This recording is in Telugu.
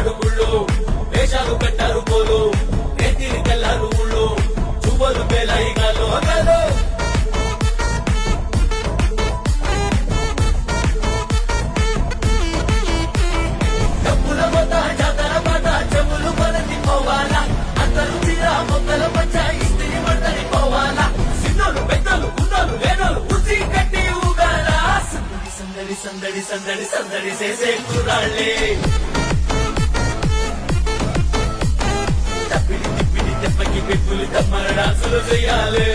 వాడు గుళ్ళు వేషాలు పెట్టారు పోలు నెత్తిని తెల్లారు ఊళ్ళు చువ్వలు పేలాయి గాలో గాలో డబ్బుల మొత్త జాతర పాట చెవులు కొలతి పోవాలా అందరూ చీర మొక్కల పచ్చ ఇస్త్రీ పడతని పోవాలా సిన్నోలు పెద్దలు ఉన్నోలు లేనోలు ఉసి కట్టి ఊగాల సందడి సందడి సందడి సందడి చేసే కుర్రాళ్ళే తప్పిడి తిప్పిడి తెప్పకి పెప్పులు తమ్మర డాన్సులు చేయాలి